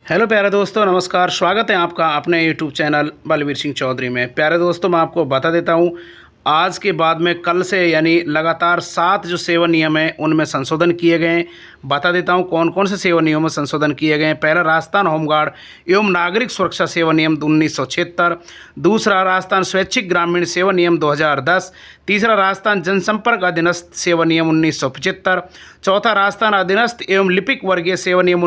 Hello प्यारे दोस्तों, नमस्कार। स्वागत है आपका अपने यूट्यूब चैनल बलवीर सिंह चौधरी में। प्यारे दोस्तों, मैं आपको बता देता हूं, आज के बाद में कल से यानी लगातार 7 जो सेवा नियम हैं उनमें संशोधन किए गए हैं। बता देता हूं कौन कौन से सेवा नियमों में संशोधन किए गए हैं। पहला, राजस्थान होमगार्ड एवं नागरिक सुरक्षा सेवा नियम 1976। दूसरा, राजस्थान स्वैच्छिक ग्रामीण सेवा नियम 2010। तीसरा, राजस्थान जनसंपर्क अधीनस्थ सेवा नियम 1975। चौथा, राजस्थान अधीनस्थ एवं लिपिक वर्गीय सेवा नियम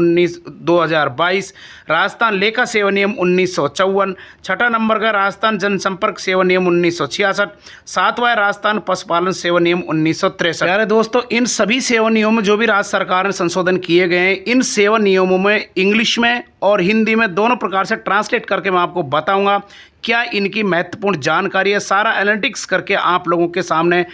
2022। राजस्थान लेखा सेवा नियम 1954। छठा नंबर का राजस्थान जनसंपर्क सेवा नियम 1966। सातवां, राजस्थान पशुपालन सेवा नियम 1963। प्यारे दोस्तों, इन सभी सेवा नियमों में जो भी राज्य सरकार ने संशोधन किए गए हैं, इन सेवा नियमों में इंग्लिश में और हिंदी में दोनों प्रकार से ट्रांसलेट करके मैं आपको बताऊंगा क्या इनकी महत्वपूर्ण जानकारी है। सारा एनालिटिक्स करके आप लोगों के सामने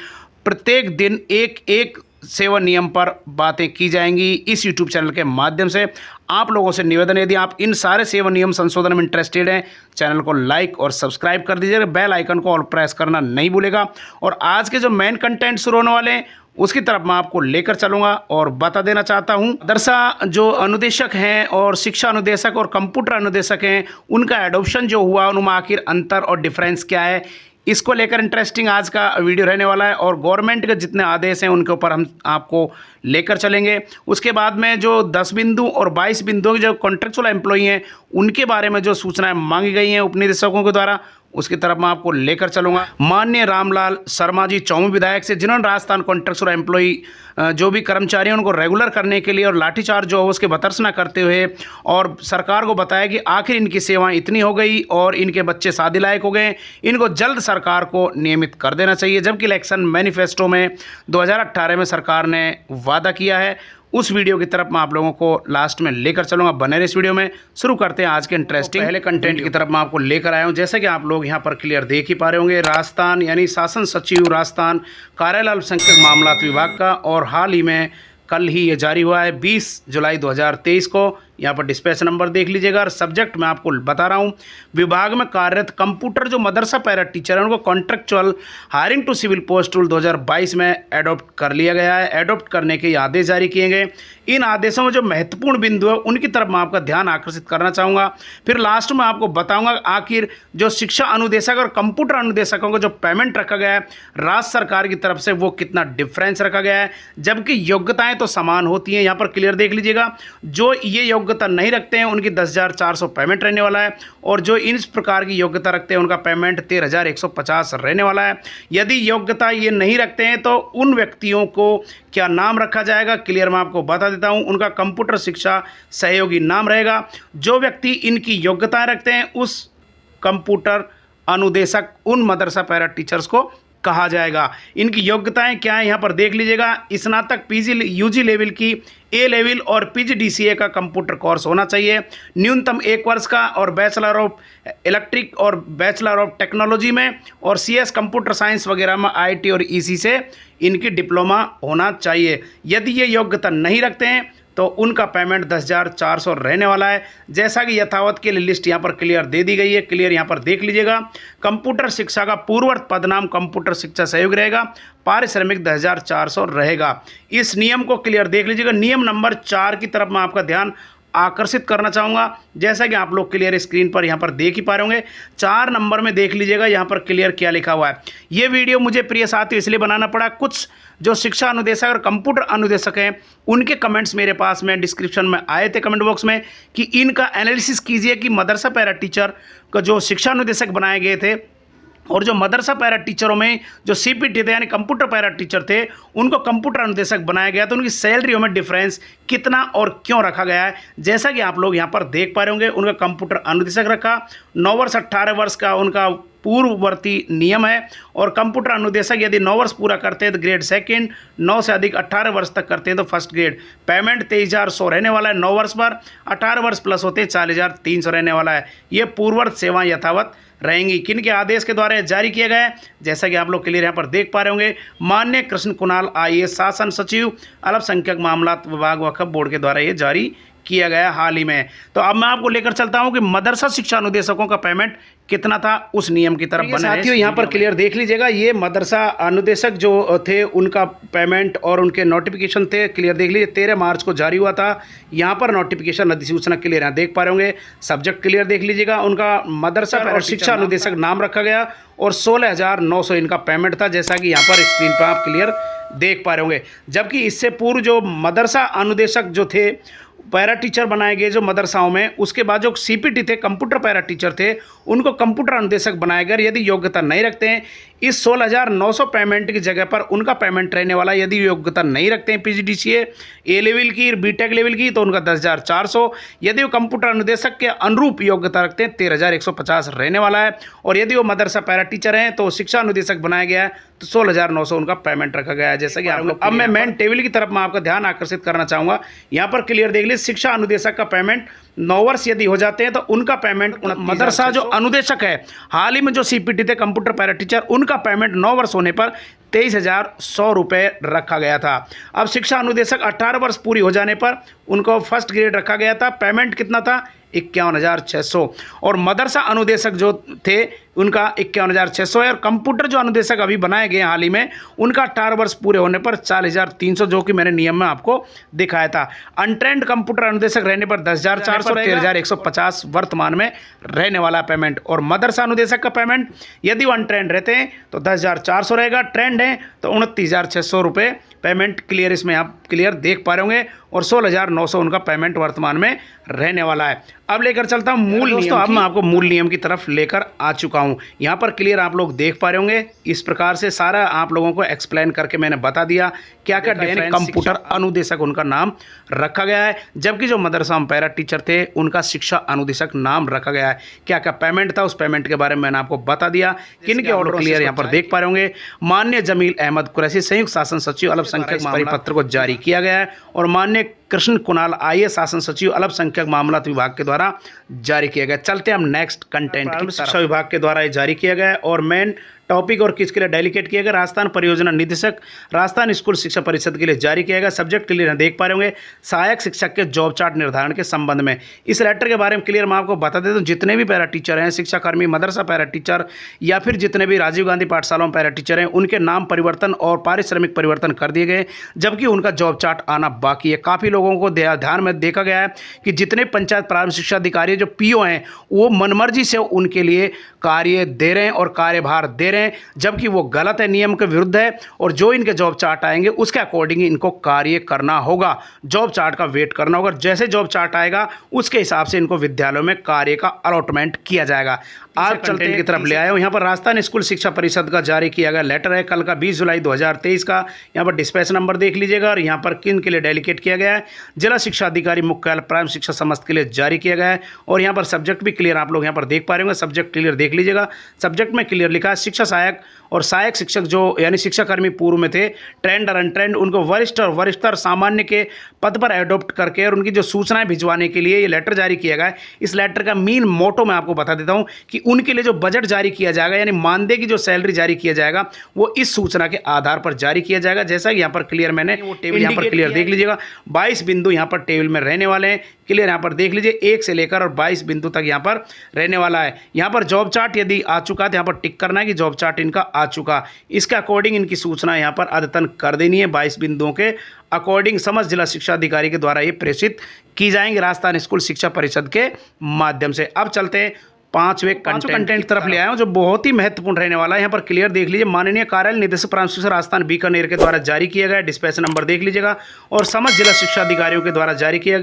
प्रत्येक दिन एक एक सेवा नियम पर बातें की जाएंगी इस यूट्यूब चैनल के माध्यम से। आप लोगों से निवेदन है, यदि आप इन सारे सेवा नियम संशोधन में इंटरेस्टेड हैं, चैनल को लाइक और सब्सक्राइब कर दीजिएगा, बेल आइकन को ऑल प्रेस करना नहीं भूलेगा। और आज के जो मेन कंटेंट शुरू होने वाले हैं उसकी तरफ मैं आपको लेकर चलूंगा और बता देना चाहता हूं, दरअसल जो अनुदेशक हैं और शिक्षा अनुदेशक और कंप्यूटर अनुदेशक हैं, उनका एडॉप्शन जो हुआ उनमें आखिर अंतर और डिफरेंस क्या है, इसको लेकर इंटरेस्टिंग आज का वीडियो रहने वाला है। और गवर्नमेंट के जितने आदेश हैं उनके ऊपर हम आपको लेकर चलेंगे। उसके बाद में जो 10 बिंदु और 22 बिंदु के जो कॉन्ट्रेक्चुअल एम्प्लॉई हैं उनके बारे में जो सूचनाएं मांगी गई हैं उपनिदेशकों के द्वारा, उसकी तरफ मैं आपको लेकर चलूंगा। माननीय रामलाल शर्मा जी चौमुं विधायक से, जिन्होंने राजस्थान कॉन्ट्रेक्चुअल एम्प्लॉई जो भी कर्मचारी हैं उनको रेगुलर करने के लिए और लाठीचार्ज जो है उसके भर्त्सना करते हुए और सरकार को बताया कि आखिर इनकी सेवाएं इतनी हो गई और इनके बच्चे शादी लायक हो गए, इनको जल्द सरकार को नियमित कर देना चाहिए। जबकि इलेक्शन मैनिफेस्टो में 2018 में सरकार ने वादा किया है। उस वीडियो की तरफ मैं आप लोगों को लास्ट में लेकर चलूंगा। बने रहे इस वीडियो में। शुरू करते हैं आज के इंटरेस्टिंग पहले कंटेंट की तरफ मैं आपको लेकर आया हूं। जैसे कि आप लोग यहां पर क्लियर देख ही पा रहे होंगे, राजस्थान यानी शासन सचिव राजस्थान कार्यालय अल्पसंख्यक मामलात विभाग का, और हाल ही में कल ही ये जारी हुआ है 20 जुलाई 2023 को। यहाँ पर डिस्पैच नंबर देख लीजिएगा। और सब्जेक्ट मैं आपको बता रहा हूँ, विभाग में कार्यरत कंप्यूटर जो मदरसा पैरा टीचर है उनको contractual hiring to civil post rule 2022 में एडॉप्ट कर लिया गया है। एडॉप्ट करने के आदेश जारी किए गए। इन आदेशों में जो महत्वपूर्ण बिंदु है उनकी तरफ मैं आपका ध्यान आकर्षित करना चाहूँगा। फिर लास्ट में आपको बताऊँगा आखिर जो शिक्षा अनुदेशक और कंप्यूटर अनुदेशकों को जो पेमेंट रखा गया है राज्य सरकार की तरफ से वो कितना डिफरेंस रखा गया है, जबकि योग्यताएँ तो समान होती हैं। यहाँ पर क्लियर देख लीजिएगा, जो ये योग्यता नहीं रखते हैं उनकी 10,400 पेमेंट रहने वाला है, और जो इस प्रकार की योग्यता रखते हैं उनका पेमेंट 13,150 रहने वाला है। यदि योग्यता ये नहीं रखते हैं तो उन व्यक्तियों को क्या नाम रखा जाएगा, क्लियर मैं आपको बता देता हूं। उनका कंप्यूटर शिक्षा सहयोगी नाम रहेगा। जो व्यक्ति इनकी योग्यताएं रखते हैं उस कंप्यूटर अनुदेशक उन मदरसा पैरा टीचर्स को कहा जाएगा। इनकी योग्यताएं क्या है यहाँ पर देख लीजिएगा। स्नातक पीजी यूजी लेवल की ए लेवल और पीजीडीसीए का कंप्यूटर कोर्स होना चाहिए, न्यूनतम 1 वर्ष का, और बैचलर ऑफ इलेक्ट्रिक और बैचलर ऑफ टेक्नोलॉजी में और सीएस कंप्यूटर साइंस वगैरह में आईटी और ईसी से इनकी डिप्लोमा होना चाहिए। यदि ये योग्यता नहीं रखते हैं तो उनका पेमेंट 10,400 रहने वाला है। जैसा कि यथावत के लिए लिस्ट यहाँ पर क्लियर दे दी गई है, क्लियर यहाँ पर देख लीजिएगा। कंप्यूटर शिक्षा का पूर्ववर्त पदनाम कंप्यूटर शिक्षा सहयोग रहेगा, पारिश्रमिक 10,400 रहेगा। इस नियम को क्लियर देख लीजिएगा। नियम नंबर 4 की तरफ मैं आपका ध्यान आकर्षित करना चाहूँगा। जैसा कि आप लोग क्लियर स्क्रीन पर यहाँ पर देख ही पा रहे होंगे, 4 नंबर में देख लीजिएगा यहाँ पर क्लियर क्या लिखा हुआ है। ये वीडियो मुझे प्रिय साथियों इसलिए बनाना पड़ा, कुछ जो शिक्षा अनुदेशक और कंप्यूटर अनुदेशक हैं उनके कमेंट्स मेरे पास में डिस्क्रिप्शन में आए थे कमेंट बॉक्स में कि इनका एनालिसिस कीजिए कि मदरसा पैरा टीचर का जो शिक्षा अनुदेशक बनाए गए थे और जो मदरसा पैरा टीचरों में जो सीपीटी थे यानी कंप्यूटर पैरा टीचर थे उनको कंप्यूटर अनुदेशक बनाया गया, तो उनकी सैलरियों में डिफरेंस कितना और क्यों रखा गया है। जैसा कि आप लोग यहाँ पर देख पा रहे होंगे, उनका कंप्यूटर अनुदेशक रखा 9 वर्ष 18 वर्ष का उनका पूर्ववर्ती नियम है, और कंप्यूटर अनुदेशक यदि 9 वर्ष पूरा करते हैं तो ग्रेड सेकंड, 9 से अधिक 18 वर्ष तक करते हैं तो फर्स्ट ग्रेड। पेमेंट 23,100 रहने वाला है 9 वर्ष पर, 18 वर्ष प्लस होते हैं 40,300 रहने वाला है। ये पूर्ववर्त सेवाएं यथावत रहेंगी। किन के आदेश के द्वारा जारी किया गया है, जैसा कि आप लोग क्लियर यहाँ पर देख पा रहे होंगे, माननीय कृष्ण कुणाल आईएएस शासन सचिव अल्पसंख्यक मामलात विभाग वक्फ बोर्ड के द्वारा ये जारी किया गया हाल ही में। तो अब मैं आपको लेकर चलता हूं कि मदरसा शिक्षा अनुदेशकों का पेमेंट कितना था उस नियम की तरफ। साथियों यहाँ पर क्लियर देख लीजिएगा, ये मदरसा अनुदेशक जो थे उनका पेमेंट और उनके नोटिफिकेशन थे, क्लियर देख लीजिए 13 मार्च को जारी हुआ था। यहाँ पर नोटिफिकेशन अधिसूचना क्लियर यहाँ देख पा रहे होंगे। सब्जेक्ट क्लियर देख लीजिएगा, उनका मदरसा और शिक्षा अनुदेशक नाम रखा गया और 16,900 इनका पेमेंट था, जैसा कि यहाँ पर स्क्रीन पर आप क्लियर देख पा रहे होंगे। जबकि इससे पूर्व जो मदरसा अनुदेशक जो थे, पैरा टीचर बनाए गए जो मदरसाओं में, उसके बाद जो सीपीटी थे कंप्यूटर पैरा टीचर थे, उनको कंप्यूटर अनुदेशक बनाए गए। यदि योग्यता नहीं रखते हैं, इस 16,900 पेमेंट की जगह पर उनका पेमेंट रहने वाला, यदि योग्यता नहीं रखते हैं पीजीडीसीए ए लेवल की, बीटेक लेवल की, तो उनका 10,400। यदि वो कंप्यूटर अनुदेशक के अनुरूप योग्यता रखते हैं 13,150 रहने वाला है। और यदि वो मदरसा पैरा टीचर हैं तो शिक्षा अनुदेशक बनाया गया है तो 16,900 उनका पेमेंट रखा गया है, जैसा कि आप लोग। अब मैं मेन टेबल की तरफ मैं आपका ध्यान आकर्षित करना चाहूँगा। यहाँ पर क्लियर देख लीजिए, शिक्षा अनुदेशक का पेमेंट 9 वर्ष यदि हो जाते हैं तो उनका पेमेंट, मदरसा जो अनुदेशक है हाल ही में जो सीपीटी थे कंप्यूटर पैरा टीचर, उनका पेमेंट 9 वर्ष होने पर 23,100 रुपये रखा गया था। अब शिक्षा अनुदेशक 18 वर्ष पूरी हो जाने पर उनको फर्स्ट ग्रेड रखा गया था। पेमेंट कितना था? 51,600। और मदरसा अनुदेशक जो थे उनका 51,600 है। और कंप्यूटर जो अनुदेशक अभी बनाए गए हाल ही में, उनका 18 वर्ष पूरे होने पर 40,300, जो कि मैंने नियम में आपको दिखाया था। अनट्रेंड कंप्यूटर अनुदेशक रहने पर 10,400, 13,150 वर्तमान में रहने वाला पेमेंट। और मदरसा अनुदेशक का पेमेंट यदि वो अनट्रेंड रहते हैं तो 10,400 रहेगा, ट्रेंड है तो 29,600 रुपये पेमेंट क्लियर इसमें आप क्लियर देख पा रहे होंगे। और 16,900 उनका पेमेंट वर्तमान में रहने वाला है। अब लेकर चलता हूँ मूल नियम। अब मैं आपको मूल नियम की तरफ लेकर आ चुका हूँ। यहाँ पर क्लियर आप लोग देख पा रहे होंगे, इस प्रकार से सारा आप लोगों को एक्सप्लेन करके मैंने बता दिया क्या क्या डिफरेंस। कंप्यूटर अनुदेशक उनका नाम रखा गया है, जबकि जो मदरसा में पैरा टीचर थे उनका शिक्षा अनुदेशक नाम रखा गया है। क्या क्या पेमेंट था उस पेमेंट के बारे में मैंने आपको बता दिया। किन के ऑर्डर क्लियर यहाँ पर देख पा रहे होंगे। माननीय जमील अहमद कुरैशी संयुक्त शासन सचिव अल्पसंख्यक परिपत्र को जारी किया गया है और माननीय कृष्ण कुणाल आईएएस शासन सचिव अल्पसंख्यक मामलात विभाग के द्वारा जारी किया गया। चलते हम नेक्स्ट कंटेंट की। शिक्षा विभाग के द्वारा ये जारी किया गया है और मेन टॉपिक और किसके लिए डेलीकेट किया गया? राजस्थान परियोजना निदेशक राजस्थान स्कूल शिक्षा परिषद के लिए जारी किया गया। सब्जेक्ट क्लियर देख पा रहे होंगे, सहायक शिक्षक के जॉब चार्ट निर्धारण के संबंध में। इस लेटर के बारे में क्लियर मैं आपको बता देता हूँ। जितने भी पैरा टीचर हैं, शिक्षाकर्मी, मदरसा पैरा टीचर या फिर जितने भी राजीव गांधी पाठशालाओं में पैरा टीचर हैं, उनके नाम परिवर्तन और पारिश्रमिक परिवर्तन कर दिए गए, जबकि उनका जॉब चार्ट आना बाकी है। काफ़ी लोगों को ध्यान में देखा गया है कि जितने पंचायत प्राथमिक शिक्षा अधिकारी जो पीओ हैं वो मनमर्जी से उनके लिए कार्य दे रहे हैं और कार्यभार दे रहे हैं, जबकि वो गलत है, नियम के विरुद्ध है। और जो इनके जॉब चार्ट आएंगे उसके अकॉर्डिंग इनको कार्य करना होगा। जॉब चार्ट का वेट करना होगा। जैसे जॉब चार्ट आएगा उसके हिसाब से इनको विद्यालयों में कार्य का अलॉटमेंट किया जाएगा। आज चलते की तरफ ले आए हूँ। यहाँ पर राजस्थान स्कूल शिक्षा परिषद का जारी किया गया लेटर है कल का 20 जुलाई 2023 का। यहाँ पर डिस्पैच नंबर देख लीजिएगा और यहाँ पर किन के लिए डेलीकेट किया गया है। जिला शिक्षा अधिकारी मुख्यालय प्राइमरी शिक्षा समस्त के लिए जारी किया गया है। और यहाँ पर सब्जेक्ट भी क्लियर आप लोग यहाँ पर देख पा रहे होंगे। सब्जेक्ट क्लियर देख लीजिएगा। सब्जेक्ट में क्लियर लिखा है शिक्षा सहायक और सहायक शिक्षक जो यानी शिक्षाकर्मी पूर्व में थे, ट्रेंड और अनट्रेंड, उनको वरिष्ठ और वरिष्ठतर सामान्य के पद पर एडॉप्ट करके और उनकी जो सूचनाएं भिजवाने के लिए ये लेटर जारी किया गया है। इस लेटर का मेन मोटो मैं आपको बता देता हूं कि उनके लिए जो बजट जारी किया जाएगा यानी मानदेय की जो सैलरी जारी किया जाएगा वो इस सूचना के आधार पर जारी किया जाएगा। जैसा कि यहाँ पर क्लियर मैंने वो टेबल यहाँ पर क्लियर देख लीजिएगा। 22 बिंदु यहाँ पर टेबल में रहने वाले हैं। क्लियर यहाँ पर देख लीजिए 1 से लेकर और 22 बिंदु तक यहाँ पर रहने वाला है। यहाँ पर जॉब चार्ट यदि आ चुका है तो यहाँ पर टिक करना है कि जॉब चार्ट इनका आ चुका। इसके अकॉर्डिंग इनकी सूचना यहाँ पर अद्यतन कर देनी है। 22 बिंदुओं के अकॉर्डिंग समस्त जिला शिक्षा अधिकारी के द्वारा ये प्रेषित की जाएंगे राजस्थान स्कूल शिक्षा परिषद के माध्यम से। अब चलते हैं पांचवें कंटेंट तरफ ले आया हूं जो बहुत ही महत्वपूर्ण रहने वाला है। यहाँ पर क्लियर देख लीजिए माननीय कार्यालय निदेशक प्राथमिक शिक्षा राजस्थान बीकानेर के द्वारा जारी किया गया डिस्पैच नंबर देख लीजिएगा और समस्त जिला शिक्षा अधिकारियों के द्वारा जारी किया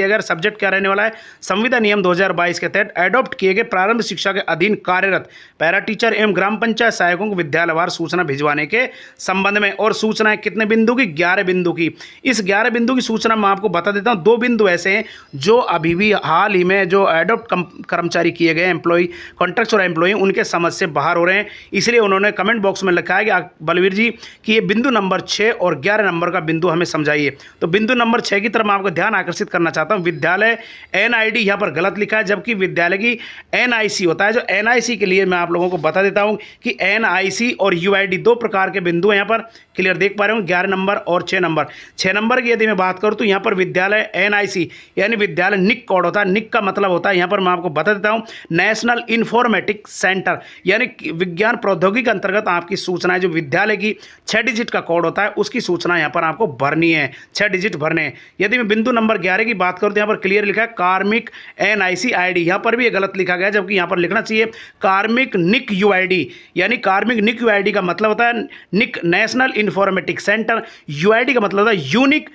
गया। सब्जेक्ट क्या रहने वाला है? संविदा नियम 2022 के तहत एडॉप्ट किए गए प्रारंभिक शिक्षा के अधीन कार्यरत पैरा टीचर एवं ग्राम पंचायत सहायकों को विद्यालयवार सूचना भिजवाने के संबंध में। और सूचनाएं कितने बिंदु की? 11 बिंदु की। इस 11 बिंदु की सूचना मैं आपको बता देता हूँ। 2 बिंदु ऐसे हैं जो अभी भी हाल ही में जो एडॉप्ट कर्मचारी किए गए एम्प्लॉई, कॉन्ट्रैक्ट और एम्प्लॉई उनके समझ से बाहर हो रहे हैं। इसलिए उन्होंने कमेंट बॉक्स में लिखा है कि बलवीर जी कि ये बिंदु नंबर 6 और 11 नंबर का बिंदु हमें समझाइए। तो बिंदु नंबर 6 की तरफ मैं आपको ध्यान आकर्षित करना चाहता हूँ। विद्यालय NID यहाँ पर गलत लिखा है, जबकि विद्यालय की NIC होता है। जो NIC के लिए मैं आप लोगों को बता देता हूँ कि NIC और UID दो प्रकार के बिंदु हैं। यहाँ पर क्लियर देख पा रहे हो, 11 नंबर और 6 नंबर। 6 नंबर की यदि मैं बात करूँ तो यहाँ पर विद्यालय NIC यानी विद्यालय निक कोड होता है। निक का मतलब होता है, यहाँ पर मैं आपको बता देता हूँ, नेशनल इन्फॉर्मेटिक सेंटर, यानी विज्ञान प्रौद्योगिकी के अंतर्गत आपकी सूचनाएं, जो विद्यालय की 6 डिजिट का कोड होता है उसकी सूचना यहाँ पर आपको भरनी है, 6 डिजिट भरने हैं। यदि मैं बिंदु नंबर 11 की बात करूँ तो यहाँ पर क्लियर लिखा है कार्मिक NIC ID, यहाँ पर भी ये गलत लिखा गया, जबकि यहाँ पर लिखना चाहिए कार्मिक निक UID, यानी कार्मिक निक UID का मतलब होता है निक नेशनल इन्फॉर्मेटिक सेंटर, UID का मतलब होता है यूनिक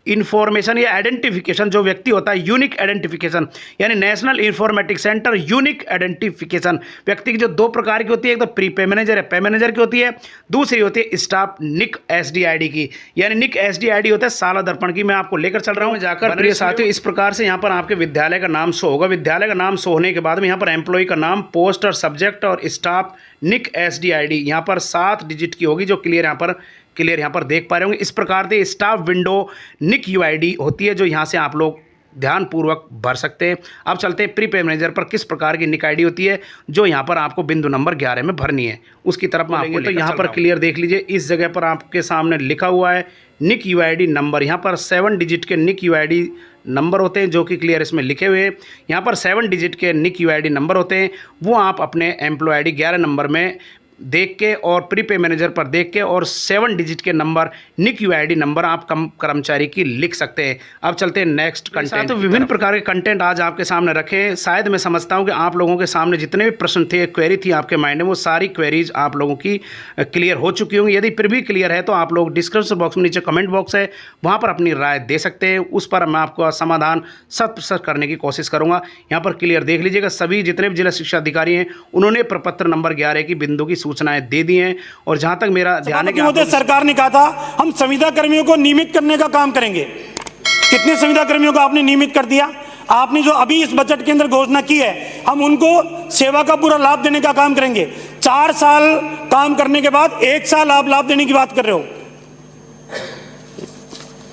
इन्फॉर्मेशन या आइडेंटिफिकेशन, जो व्यक्ति होता है यूनिक आइडेंटिफिकेशन, यानी national informatic centre unique identification. व्यक्ति की जो दो प्रकार की होती है, एक तो प्री पे मैनेजर या पे मैनेजर की होती है, दूसरी होती है स्टाफ निक SDID की, यानी निक SDID होता है साला दर्पण की। मैं आपको लेकर चल रहा हूँ जाकर। प्रिय साथियों, इस प्रकार से यहाँ पर आपके विद्यालय का नाम शो होगा। विद्यालय का नाम शो होने के बाद में यहाँ पर एम्प्लॉय का नाम, पोस्ट और सब्जेक्ट और स्टाफ निक SDID यहाँ पर 7 डिजिट की होगी, जो क्लियर यहाँ पर देख पा रहे होंगे। इस प्रकार से स्टाफ विंडो निक UID होती है, जो यहाँ से आप लोग ध्यानपूर्वक भर सकते हैं। अब चलते हैं प्री पे मैनेजर पर, किस प्रकार की निक ID होती है, जो यहाँ पर आपको बिंदु नंबर 11 में भरनी है, उसकी तरफ में आपको। तो यहाँ पर क्लियर देख लीजिए, इस जगह पर आपके सामने लिखा हुआ है निक UID नंबर। यहाँ पर 7 डिजिट के निक UID नंबर होते हैं, जो कि क्लियर इसमें लिखे हुए हैं। यहाँ पर 7 डिजिट के निक UID नंबर होते हैं, वो आप अपने एम्प्लॉय ID 11 नंबर में देख के और प्री पे मैनेजर पर देख के और 7 डिजिट के नंबर निक UID नंबर आप कर्मचारी की लिख सकते हैं। अब चलते हैं नेक्स्ट कंटेंट। तो विभिन्न प्रकार के कंटेंट आज आपके सामने रखे। शायद मैं समझता हूं कि आप लोगों के सामने जितने भी प्रश्न थे, क्वेरी थी आपके माइंड में, वो सारी क्वेरीज आप लोगों की क्लियर हो चुकी होंगी। यदि फिर भी क्लियर है तो आप लोग डिस्क्रिप्शन बॉक्स में नीचे कमेंट बॉक्स है, वहाँ पर अपनी राय दे सकते हैं। उस पर मैं आपको समाधान 100% करने की कोशिश करूँगा। यहाँ पर क्लियर देख लीजिएगा, सभी जितने भी जिला शिक्षा अधिकारी हैं उन्होंने प्रपत्र नंबर 11 की बिंदु की सूचनाएं दे दी हैं। और जहां तक मेरा ध्यान है कि सरकार ने कहा था हम संविदा कर्मियों को नियमित करने का काम करेंगे। कितने संविदा कर्मियों को आपने नियमित कर दिया? आपने जो अभी इस बजट के अंदर घोषणा की है, हम उनको सेवा का पूरा लाभ देने का काम करेंगे। 4 साल काम करने के बाद 1 साल आप लाभ देने की बात कर रहे हो।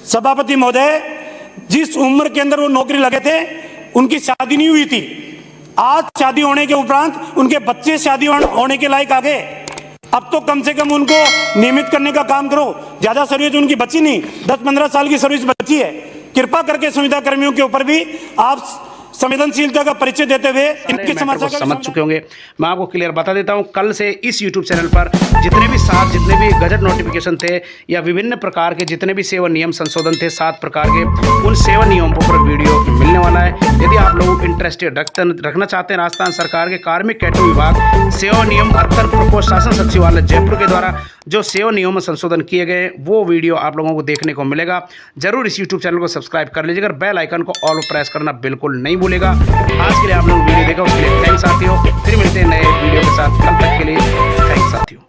सभापति महोदय, जिस उम्र के अंदर वो नौकरी लगे थे उनकी शादी नहीं हुई थी। आज शादी होने के उपरांत उनके बच्चे शादी होने के लायक आ गए। अब तो कम से कम उनको नियमित करने का काम करो। ज्यादा सर्विस उनकी बची नहीं, 10-15 साल की सर्विस बची है। कृपा करके संविदा कर्मियों के ऊपर भी आप संवेदनशीलता का परिचय देते हुए इनकी समस्या को समझ चुके होंगे। मैं आपको क्लियर बता देता हूं, कल से इस YouTube चैनल पर जितने भी गजट नोटिफिकेशन थे या विभिन्न प्रकार के जितने भी सेवा नियम संशोधन थे 7 प्रकार के, उन सेवा नियमों पर वीडियो मिलने वाला है। यदि आप लोग इंटरेस्टेड रखना चाहते हैं, राजस्थान सरकार के कार्मिक कैटो विभाग सेवा नियम अत्तर प्रकोष्ठ शासन सचिवालय जयपुर के द्वारा जो सेवा नियमों में संशोधन किए गए, वो वीडियो आप लोगों को देखने को मिलेगा। जरूर इस YouTube चैनल को सब्सक्राइब कर लीजिएगा, बेल आइकन को ऑल प्रेस करना बिल्कुल नहीं भूलेगा। आज के लिए आप लोग वीडियो देखा उसके लिए थैंक्स साथियों। फिर मिलते हैं नए वीडियो के साथ, तब तक के लिए थैंक्स साथियों।